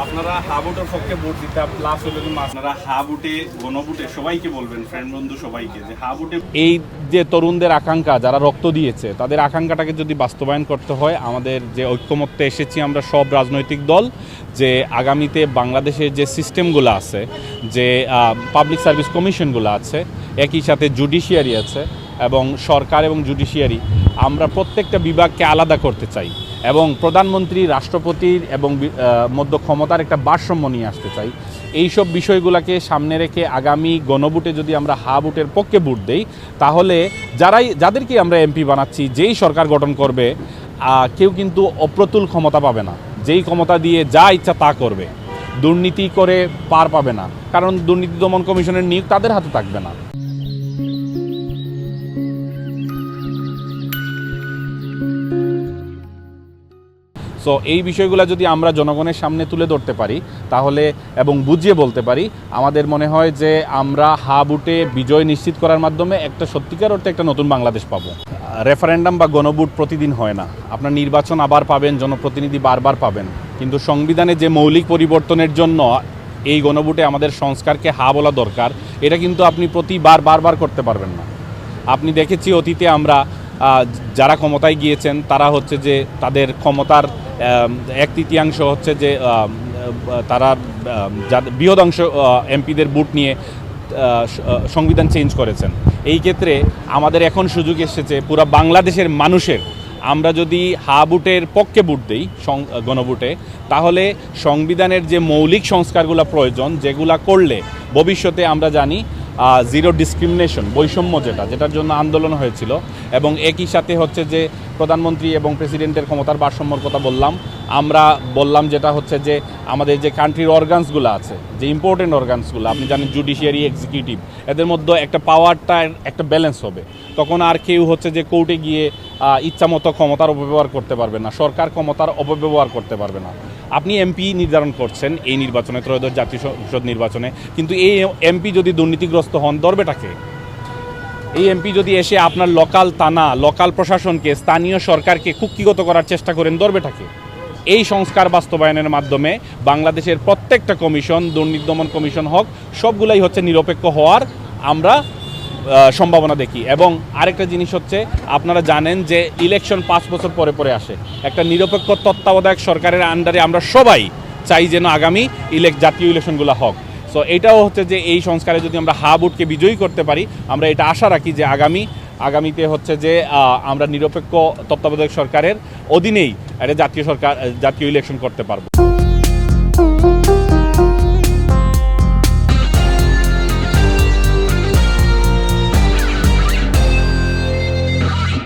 আপনারা হাবুটের পক্ষে ভোট দিতে প্লাস হলো আপনারা হাবুটে গণভোটে সবাইকে বলবেন, ফ্রেন্ড বন্ধু সবাইকে, যে হাবুটে এই যে তরুণদের আকাঙ্ক্ষা, যারা রক্ত দিয়েছে তাদের আকাঙ্ক্ষাটাকে যদি বাস্তবায়ন করতে হয়, আমাদের যে ঐক্যমত্যে এসেছি আমরা সব রাজনৈতিক দল, যে আগামীতে বাংলাদেশের যে সিস্টেমগুলো আছে, যে পাবলিক সার্ভিস কমিশনগুলো আছে, একই সাথে জুডিশিয়ারি আছে এবং সরকার এবং জুডিশিয়ারি, আমরা প্রত্যেকটা বিভাগকে আলাদা করতে চাই এবং প্রধানমন্ত্রী, রাষ্ট্রপতির এবং মধ্য ক্ষমতার একটা ভারসাম্য নিয়ে আসতে চাই। এইসব বিষয়গুলোকে সামনে রেখে আগামী গণভোটে যদি আমরা হাবুটের পক্ষে ভোট দেই, তাহলে যাদেরকে আমরা এমপি বানাচ্ছি, যেই সরকার গঠন করবে, কেউ কিন্তু অপ্রতুল ক্ষমতা পাবে না। যেই ক্ষমতা দিয়ে যা ইচ্ছা তা করবে, দুর্নীতি করে পার পাবে না, কারণ দুর্নীতি দমন কমিশনের নিয়োগ তাদের হাতে থাকবে না। সো এই বিষয়গুলো যদি আমরা জনগণের সামনে তুলে ধরতে পারি তাহলে এবং বুঝিয়ে বলতে পারি, আমাদের মনে হয় যে আমরা হাবুটে বিজয় নিশ্চিত করার মাধ্যমে একটা সত্যিকার অর্থে একটা নতুন বাংলাদেশ পাবো। রেফারেন্ডাম বা গণভোট প্রতিদিন হয় না, আপনার নির্বাচন আবার পাবেন, জনপ্রতিনিধি বারবার পাবেন, কিন্তু সংবিধানে যে মৌলিক পরিবর্তনের জন্য এই গণভোটে আমাদের সংস্কারকে হা বলা দরকার, এটা কিন্তু আপনি বারবার করতে পারবেন না। আপনি দেখেছি অতীতে আমরা যারা ক্ষমতায় গিয়েছেন তারা হচ্ছে যে তাদের ক্ষমতার 1/3 হচ্ছে যে তারা বৃহদাংশ এমপিদের ভোট নিয়ে সংবিধান চেঞ্জ করেছেন। এই ক্ষেত্রে আমাদের এখন সুযোগ এসেছে পুরো বাংলাদেশের মানুষের, আমরা যদি হাবুটের পক্ষে ভোট দিই গণভোটে, তাহলে সংবিধানের যে মৌলিক সংস্কারগুলো প্রয়োজন, যেগুলা করলে ভবিষ্যতে আমরা জানি জিরো ডিসক্রিমিনেশন, বৈষম্য যেটার জন্য আন্দোলন হয়েছিল, এবং একই সাথে হচ্ছে যে প্রধানমন্ত্রী এবং প্রেসিডেন্টের ক্ষমতার ভারসাম্যর কথা আমরা বললাম যেটা হচ্ছে যে আমাদের যে কান্ট্রির অর্গানসগুলো আছে, যে ইম্পর্টেন্ট অর্গানসগুলো, আপনি জানেন জুডিশিয়ারি, এক্সিকিউটিভ, এদের মধ্যে একটা পাওয়ারটার একটা ব্যালেন্স হবে। তখন আর কেউ হচ্ছে যে কোর্টে গিয়ে ইচ্ছামতো ক্ষমতার অপব্যবহার করতে পারবে না, সরকার ক্ষমতার অপব্যবহার করতে পারবে না। আপনি এমপি নির্ধারণ করছেন এই নির্বাচনে, ত্রয়োদশ জাতীয় সংসদ নির্বাচনে, কিন্তু এই এমপি যদি দুর্নীতিগ্রস্ত হন, ধরবেটাকে? এই এমপি যদি এসে আপনার লোকাল প্রশাসনকে, স্থানীয় সরকারকে কুক্ষিগত করার চেষ্টা করেন, ধরবেটাকে? এই সংস্কার বাস্তবায়নের মাধ্যমে বাংলাদেশের প্রত্যেকটা কমিশন, দুর্নীতি দমন কমিশন হোক, সবগুলাই হচ্ছে নিরপেক্ষ হওয়ার আমরা সম্ভাবনা দেখি। এবং আরেকটা জিনিস হচ্ছে, আপনারা জানেন যে ইলেকশন 5 বছর পরে আসে। একটা নিরপেক্ষ তত্ত্বাবধায়ক সরকারের আন্ডারে আমরা সবাই চাই যেন আগামী জাতীয় ইলেকশনগুলো হোক। সো এটাও হচ্ছে যে এই সংস্কারে যদি আমরা হাবুটকে বিজয়ী করতে পারি, আমরা এটা আশা রাখি যে আগামীতে হচ্ছে যে আমরা নিরপেক্ষ তত্ত্বাবধায়ক সরকারের অধীনেই একটা জাতীয় ইলেকশন করতে পারবো।